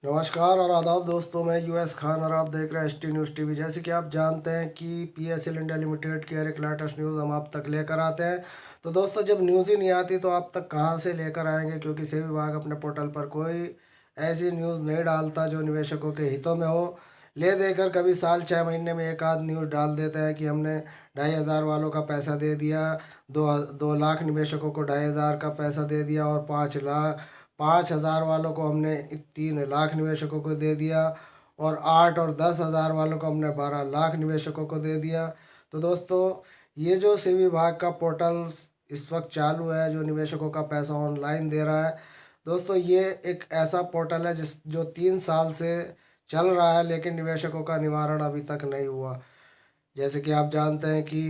नमस्कार और आदाब दोस्तों, मैं यूएस खान और आप देख रहे हैं एस टी न्यूज़ टीवी। जैसे कि आप जानते हैं कि पीएसएल इंडिया लिमिटेड की हर एक लेटेस्ट न्यूज़ हम आप तक लेकर आते हैं। तो दोस्तों, जब न्यूज़ ही नहीं आती तो आप तक कहाँ से लेकर आएंगे, क्योंकि सेबी विभाग अपने पोर्टल पर कोई ऐसी न्यूज़ नहीं डालता जो निवेशकों के हितों में हो। ले देकर कभी साल 6 महीने में एक आध न्यूज़ डाल देते हैं कि हमने 2,500 वालों का पैसा दे दिया, 2 लाख निवेशकों को 2,500 का पैसा दे दिया, और 5,000 वालों को हमने 3 लाख निवेशकों को दे दिया, और 8 और 10,000 वालों को हमने 12 लाख निवेशकों को दे दिया। तो दोस्तों, ये जो सेबी विभाग का पोर्टल इस वक्त चालू है, जो निवेशकों का पैसा ऑनलाइन दे रहा है, दोस्तों ये एक ऐसा पोर्टल है जो 3 साल से चल रहा है, लेकिन निवेशकों का निवारण अभी तक नहीं हुआ। जैसे कि आप जानते हैं कि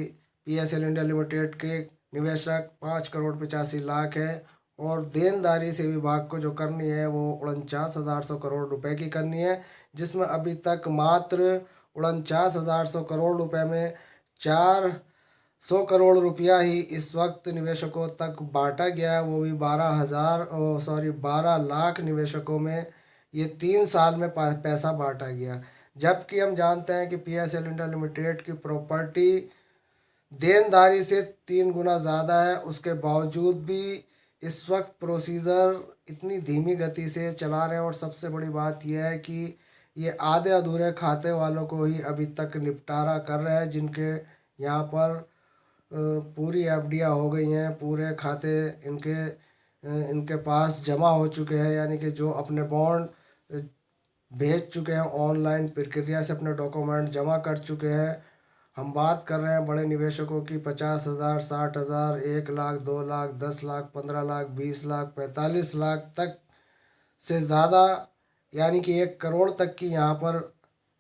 पीएसएल इंडिया लिमिटेड के निवेशक 5 करोड़ 85 लाख है, और देनदारी से विभाग को जो करनी है वो 49,100 करोड़ रुपए की करनी है, जिसमें अभी तक मात्र 49,100 करोड़ रुपए में 400 करोड़ रुपया ही इस वक्त निवेशकों तक बांटा गया है, वो भी 12 लाख निवेशकों में ये 3 साल में पैसा बांटा गया। जबकि हम जानते हैं कि पीएसएल इंडिया लिमिटेड की प्रॉपर्टी देनदारी से 3 गुना ज़्यादा है, उसके बावजूद भी इस वक्त प्रोसीजर इतनी धीमी गति से चला रहे हैं। और सबसे बड़ी बात यह है कि ये आधे अधूरे खाते वालों को ही अभी तक निपटारा कर रहे हैं, जिनके यहाँ पर पूरी एफडियाँ हो गई हैं, पूरे खाते इनके पास जमा हो चुके हैं, यानी कि जो अपने बॉन्ड भेज चुके हैं, ऑनलाइन प्रक्रिया से अपने डॉक्यूमेंट जमा कर चुके हैं। हम बात कर रहे हैं बड़े निवेशकों की, 50,000, 60,000, 1 लाख, 2 लाख, 10 लाख, 15 लाख, 20 लाख, 45 लाख तक से ज़्यादा, यानी कि 1 करोड़ तक की यहाँ पर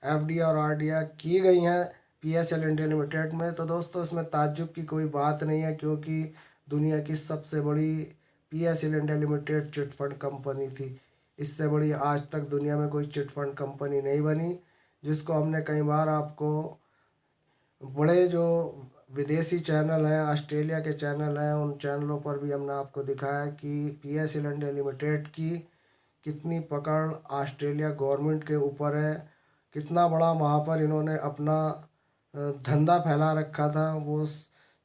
एफडी और आरडीआई की गई हैं पीएसएल इंडिया लिमिटेड में। तो दोस्तों, इसमें ताज्जुब की कोई बात नहीं है, क्योंकि दुनिया की सबसे बड़ी PSL India limited chit fund company थी। इससे बड़ी आज तक दुनिया में कोई चिट फंड कंपनी नहीं बनी, जिसको हमने कई बार आपको बड़े जो विदेशी चैनल हैं, ऑस्ट्रेलिया के चैनल हैं, उन चैनलों पर भी हमने आपको दिखाया कि पीएसएल इंडिया लिमिटेड की कितनी पकड़ ऑस्ट्रेलिया गवर्नमेंट के ऊपर है, कितना बड़ा वहाँ पर इन्होंने अपना धंधा फैला रखा था।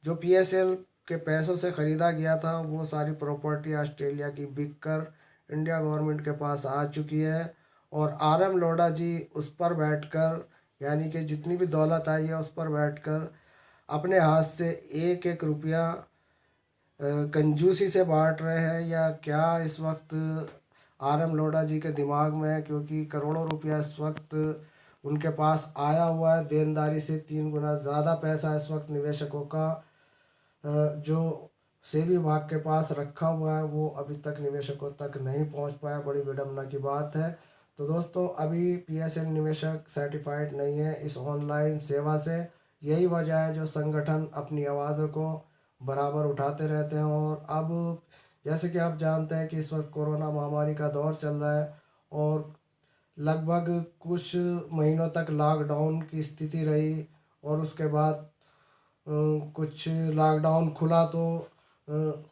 जो पीएसएल के पैसों से ख़रीदा गया था, वो सारी प्रॉपर्टी ऑस्ट्रेलिया की बिक कर इंडिया गवर्नमेंट के पास आ चुकी है। और आरएम लोढ़ा जी उस पर बैठकर, यानी कि जितनी भी दौलत आई है उस पर बैठकर अपने हाथ से एक एक रुपया कंजूसी से बांट रहे हैं, या क्या इस वक्त आरएम लोढ़ा जी के दिमाग में है, क्योंकि करोड़ों रुपया इस वक्त उनके पास आया हुआ है। देनदारी से 3 गुना ज़्यादा पैसा इस वक्त निवेशकों का जो सेबी विभाग के पास रखा हुआ है, वो अभी तक निवेशकों तक नहीं पहुंच पाया। बड़ी विडम्बना की बात है। तो दोस्तों, अभी पीएसएल निवेशक सर्टिफाइड नहीं है इस ऑनलाइन सेवा से। यही वजह है जो संगठन अपनी आवाज़ों को बराबर उठाते रहते हैं। और अब जैसे कि आप जानते हैं कि इस वक्त कोरोना महामारी का दौर चल रहा है, और लगभग कुछ महीनों तक लॉकडाउन की स्थिति रही, और उसके बाद कुछ लॉकडाउन खुला तो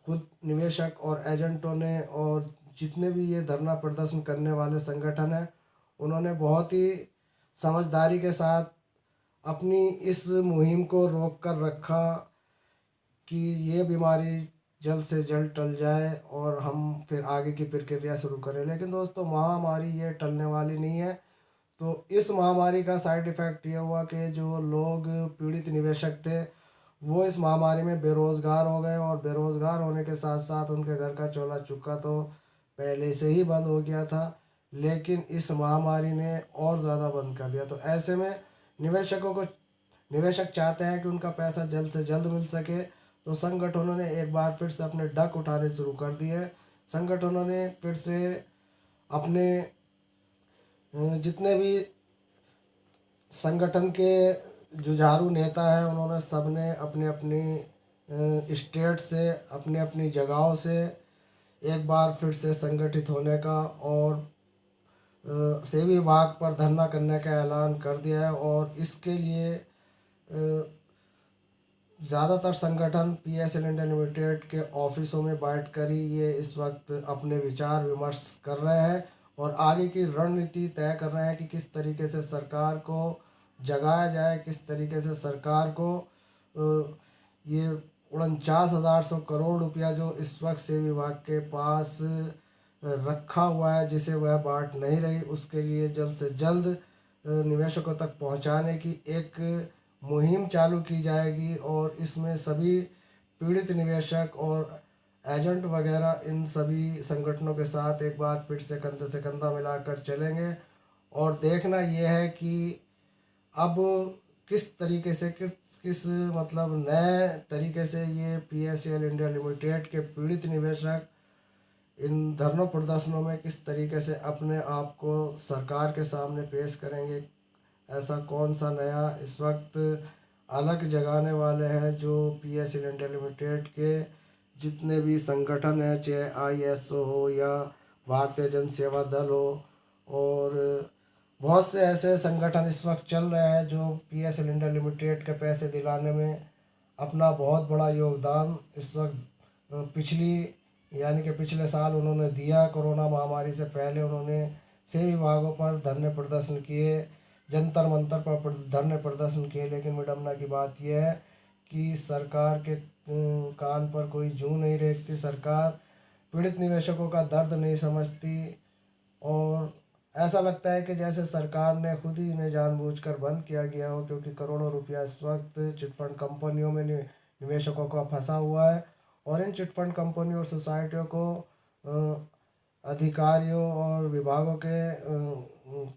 खुद निवेशक और एजेंटों ने, और जितने भी ये धरना प्रदर्शन करने वाले संगठन हैं, उन्होंने बहुत ही समझदारी के साथ अपनी इस मुहिम को रोक कर रखा कि ये बीमारी जल्द से जल्द टल जाए और हम फिर आगे की प्रक्रिया शुरू करें। लेकिन दोस्तों, महामारी ये टलने वाली नहीं है। तो इस महामारी का साइड इफ़ेक्ट ये हुआ कि जो लोग पीड़ित निवेशक थे, वो इस महामारी में बेरोज़गार हो गए, और बेरोज़गार होने के साथ साथ उनके घर का चूल्हा चौका तो पहले से ही बंद हो गया था, लेकिन इस महामारी ने और ज़्यादा बंद कर दिया। तो ऐसे में निवेशकों को निवेशक चाहते हैं कि उनका पैसा जल्द से जल्द मिल सके। तो संगठनों ने एक बार फिर से अपने डक उठाने शुरू कर दिए। संगठनों ने फिर से अपने जितने भी संगठन के जुझारू नेता हैं, उन्होंने सबने अपने अपनी स्टेट से, अपने अपनी जगहों से एक बार फिर से संगठित होने का और सेवी विभाग पर धरना करने का ऐलान कर दिया है। और इसके लिए ज़्यादातर संगठन पीएसएल इंडिया लिमिटेड के ऑफिसों में बैठ कर ही ये इस वक्त अपने विचार विमर्श कर रहे हैं। और आगे की रणनीति तय कर रहे हैं कि किस तरीके से सरकार को जगाया जाए, किस तरीके से सरकार को ये 49,100 करोड़ रुपया जो इस वक्त सेवी विभाग के पास रखा हुआ है, जिसे वह बांट नहीं रही, उसके लिए जल्द से जल्द निवेशकों तक पहुंचाने की एक मुहिम चालू की जाएगी। और इसमें सभी पीड़ित निवेशक और एजेंट वगैरह इन सभी संगठनों के साथ एक बार फिर से कंधा मिलाकर चलेंगे। और देखना यह है कि अब किस तरीके से किस मतलब नए तरीके से ये PSL इंडिया लिमिटेड के पीड़ित निवेशक इन धरनों प्रदर्शनों में किस तरीके से अपने आप को सरकार के सामने पेश करेंगे। ऐसा कौन सा नया इस वक्त अलग जगाने वाले हैं जो PSL इंडिया लिमिटेड के जितने भी संगठन हैं, चाहे ISO हो या भारतीय जन सेवा दल हो, और बहुत से ऐसे संगठन इस वक्त चल रहे हैं जो PSL इंडिया लिमिटेड के पैसे दिलाने में अपना बहुत बड़ा योगदान इस वक्त पिछले साल उन्होंने दिया। कोरोना महामारी से पहले उन्होंने सभी विभागों पर धरने प्रदर्शन किए, जंतर मंतर पर धरने प्रदर्शन किए, लेकिन विडम्बना की बात यह है कि सरकार के कान पर कोई जूं नहीं रेंगती, सरकार पीड़ित निवेशकों का दर्द नहीं समझती। और ऐसा लगता है कि जैसे सरकार ने खुद ही इन्हें जानबूझकर बंद किया गया हो, क्योंकि करोड़ों रुपया इस वक्त चिटफंड कंपनियों में निवेशकों का फंसा हुआ है। और इन चिटफंड कंपनियों और सोसाइटियों को अधिकारियों और विभागों के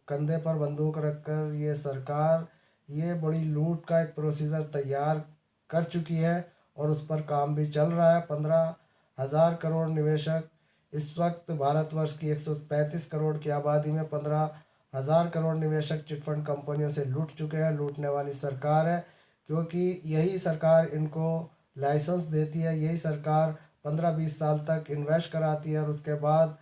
कंधे पर बंदूक रखकर ये सरकार ये बड़ी लूट का एक प्रोसीजर तैयार कर चुकी है और उस पर काम भी चल रहा है। 15,000 करोड़ निवेशक इस वक्त भारतवर्ष की 135 करोड़ की आबादी में 15,000 करोड़ निवेशक चिटफंड कंपनियों से लूट चुके हैं। लूटने वाली सरकार है, क्योंकि यही सरकार इनको लाइसेंस देती है, यही सरकार 15-20 साल तक इन्वेस्ट कराती है और उसके बाद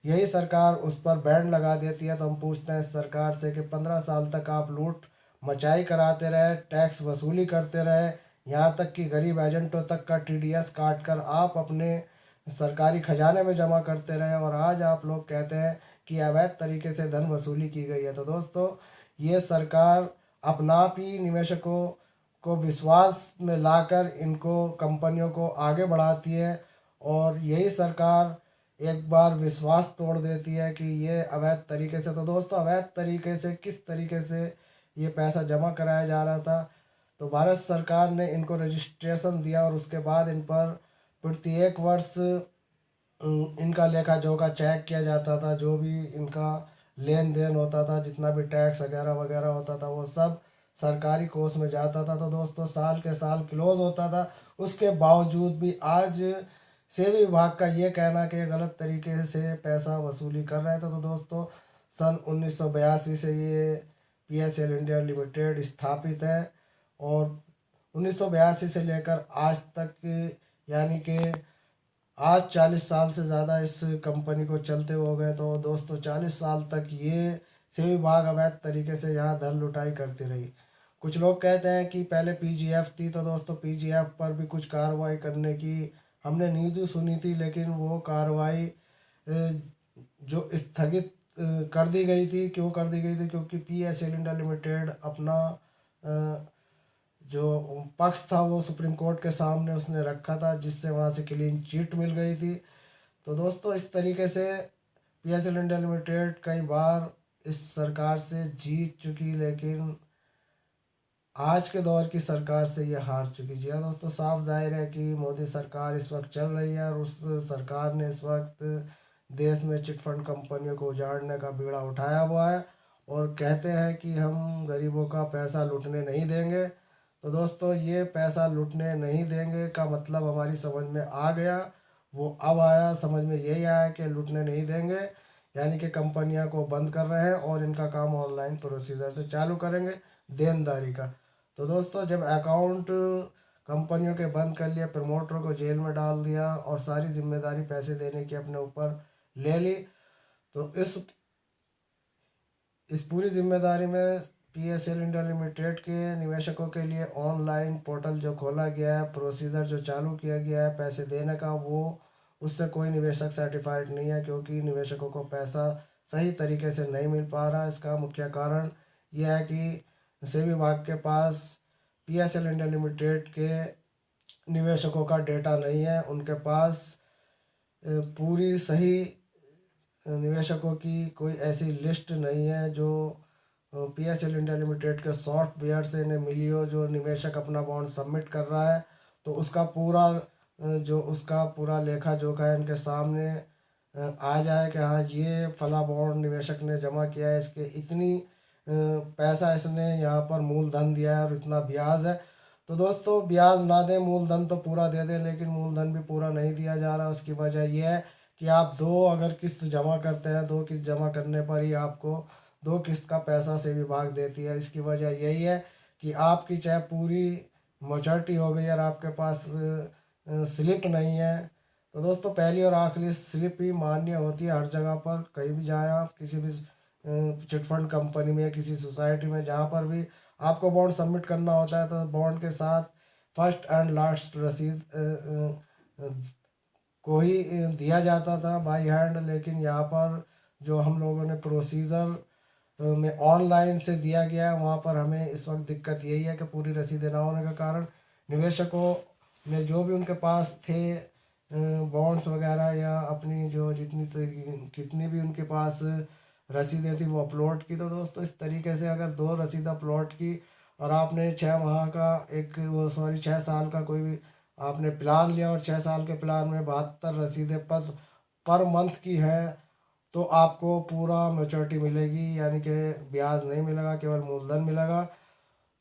यही सरकार उस पर बैन लगा देती है। तो हम पूछते हैं सरकार से कि 15 साल तक आप लूट मचाई कराते रहे, टैक्स वसूली करते रहे, यहाँ तक कि गरीब एजेंटों तक का TDS काट कर आप अपने सरकारी खजाने में जमा करते रहे, और आज आप लोग कहते हैं कि अवैध तरीके से धन वसूली की गई है। तो दोस्तों, ये सरकार अपना आप ही निवेशकों को विश्वास में लाकर इनको कंपनियों को आगे बढ़ाती है, और यही सरकार एक बार विश्वास तोड़ देती है कि ये अवैध तरीके से। तो दोस्तों, अवैध तरीके से किस तरीके से ये पैसा जमा कराया जा रहा था, तो भारत सरकार ने इनको रजिस्ट्रेशन दिया और उसके बाद इन पर प्रत्येक वर्ष इनका लेखा जोखा चेक किया जाता था। जो भी इनका लेन देन होता था, जितना भी टैक्स वगैरह वगैरह होता था, वो सब सरकारी कोष में जाता था। तो दोस्तों, साल के साल क्लोज होता था, उसके बावजूद भी आज सेवी विभाग का ये कहना कि गलत तरीके से पैसा वसूली कर रहे थे। तो दोस्तों, सन 1982 से ये PSL इंडिया लिमिटेड स्थापित है, और 1982 से लेकर आज तक, यानी कि आज 40 साल से ज़्यादा इस कंपनी को चलते हो गए। तो दोस्तों, 40 साल तक ये सेवी विभाग अवैध तरीके से यहाँ धन लुटाई करती रही। कुछ लोग कहते हैं कि पहले PGF थी, तो दोस्तों PGF पर भी कुछ कार्रवाई करने की हमने न्यूज़ सुनी थी, लेकिन वो कार्रवाई जो स्थगित कर दी गई थी। क्यों कर दी गई थी? क्योंकि PSL इंडिया लिमिटेड अपना जो पक्ष था वो सुप्रीम कोर्ट के सामने उसने रखा था, जिससे वहाँ से क्लीन चिट मिल गई थी। तो दोस्तों, इस तरीके से PSL इंडिया लिमिटेड कई बार इस सरकार से जीत चुकी, लेकिन आज के दौर की सरकार से ये हार चुकी। जी हाँ दोस्तों, साफ जाहिर है कि मोदी सरकार इस वक्त चल रही है, और उस सरकार ने इस वक्त देश में चिटफंड कंपनियों को उजाड़ने का बीड़ा उठाया हुआ है, और कहते हैं कि हम गरीबों का पैसा लूटने नहीं देंगे। तो दोस्तों, ये पैसा लूटने नहीं देंगे का मतलब हमारी समझ में आ गया। वो अब आया, समझ में यही आया कि लूटने नहीं देंगे, यानी कि कंपनियां को बंद कर रहे हैं और इनका काम ऑनलाइन प्रोसीजर से चालू करेंगे देनदारी का। तो दोस्तों, जब अकाउंट कंपनियों के बंद कर लिया, प्रमोटरों को जेल में डाल दिया और सारी जिम्मेदारी पैसे देने की अपने ऊपर ले ली, तो इस पूरी जिम्मेदारी में PSL इंडिया लिमिटेड के निवेशकों के लिए ऑनलाइन पोर्टल जो खोला गया है, प्रोसीजर जो चालू किया गया है पैसे देने का, वो उससे कोई निवेशक सर्टिफाइड नहीं है, क्योंकि निवेशकों को पैसा सही तरीके से नहीं मिल पा रहा है। इसका मुख्य कारण यह है कि सेबी विभाग के पास PSL इंडिया लिमिटेड के निवेशकों का डेटा नहीं है। उनके पास पूरी सही निवेशकों की कोई ऐसी लिस्ट नहीं है जो PSL इंडिया लिमिटेड के सॉफ्टवेयर से इन्हें मिली हो। जो निवेशक अपना बॉन्ड सबमिट कर रहा है तो उसका पूरा जो उसका पूरा लेखा जोखा है इनके सामने आ जाए कि हाँ ये फला बॉन्ड निवेशक ने जमा किया है, इसके इतनी पैसा इसने यहाँ पर मूलधन दिया है और इतना ब्याज है। तो दोस्तों ब्याज ना दें, मूलधन तो पूरा दे दें, लेकिन मूलधन भी पूरा नहीं दिया जा रहा। उसकी वजह यह है कि आप दो अगर किस्त जमा करते हैं, दो किस्त जमा करने पर ही आपको दो किस्त का पैसा से विभाग देती है। इसकी वजह यही है कि आपकी चाहे पूरी मैच्योरिटी हो गई और आपके पास स्लिप नहीं है, तो दोस्तों पहली और आखिरी स्लिप ही मान्य होती है हर जगह पर। कहीं भी जाएं आप, किसी भी चिटफंड कंपनी में, किसी सोसाइटी में, जहाँ पर भी आपको बॉन्ड सबमिट करना होता है तो बॉन्ड के साथ फर्स्ट एंड लास्ट रसीद को ही दिया जाता था बाई हैंड। लेकिन यहाँ पर जो हम लोगों ने प्रोसीजर में ऑनलाइन से दिया गया है, वहाँ पर हमें इस वक्त दिक्कत यही है कि पूरी रसीदें ना होने के कारण निवेशकों ने जो भी उनके पास थे बॉन्ड्स वगैरह या अपनी जो कितनी भी उनके पास रसीदें थी वो अपलोड की। तो दोस्तों इस तरीके से अगर दो रसीद अपलोड की और आपने 6 माह का एक वो सॉरी 6 साल का कोई भी आपने प्लान लिया और 6 साल के प्लान में 72 रसीदें पर मंथ की है तो आपको पूरा मैच्योरिटी मिलेगी, यानी कि ब्याज नहीं मिलेगा, केवल मूलधन मिलेगा।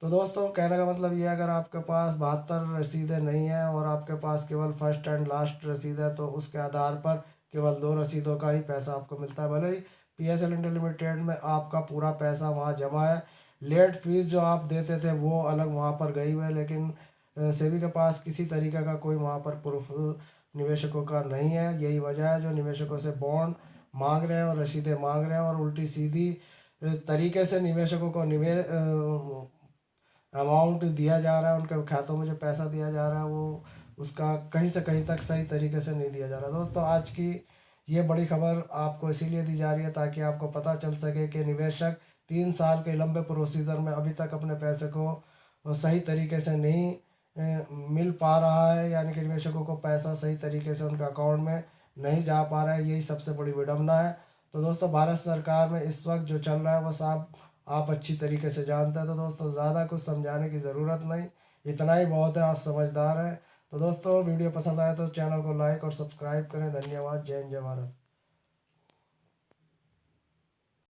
तो दोस्तों कहने का मतलब ये है, अगर आपके पास 72 रसीदें नहीं हैं और आपके पास केवल फर्स्ट एंड लास्ट रसीद है तो उसके आधार पर केवल दो रसीदों का ही पैसा आपको मिलता है। भले ही PSL इंडिया लिमिटेड में आपका पूरा पैसा वहाँ जमा है, लेट फीस जो आप देते थे वो अलग वहाँ पर गई हुई है, लेकिन सेबी के पास किसी तरीके का कोई वहाँ पर प्रूफ निवेशकों का नहीं है। यही वजह है जो निवेशकों से बॉन्ड मांग रहे हैं और रसीदें मांग रहे हैं और उल्टी सीधी तरीके से निवेशकों को अमाउंट दिया जा रहा है, उनके खातों में जो पैसा दिया जा रहा है वो उसका कहीं से कहीं तक सही तरीके से नहीं दिया जा रहा। दोस्तों आज की ये बड़ी खबर आपको इसीलिए दी जा रही है ताकि आपको पता चल सके कि निवेशक 3 साल के लंबे प्रोसीजर में अभी तक अपने पैसे को सही तरीके से नहीं मिल पा रहा है, यानी कि निवेशकों को पैसा सही तरीके से उनके अकाउंट में नहीं जा पा रहा है। यही सबसे बड़ी विडम्बना है। तो दोस्तों भारत सरकार में इस वक्त जो चल रहा है वो साफ आप अच्छी तरीके से जानते हैं। तो दोस्तों ज़्यादा कुछ समझाने की ज़रूरत नहीं, इतना ही बहुत है, आप समझदार हैं। तो दोस्तों वीडियो पसंद आए तो चैनल को लाइक और सब्सक्राइब करें। धन्यवाद। जय हिंद, जय भारत।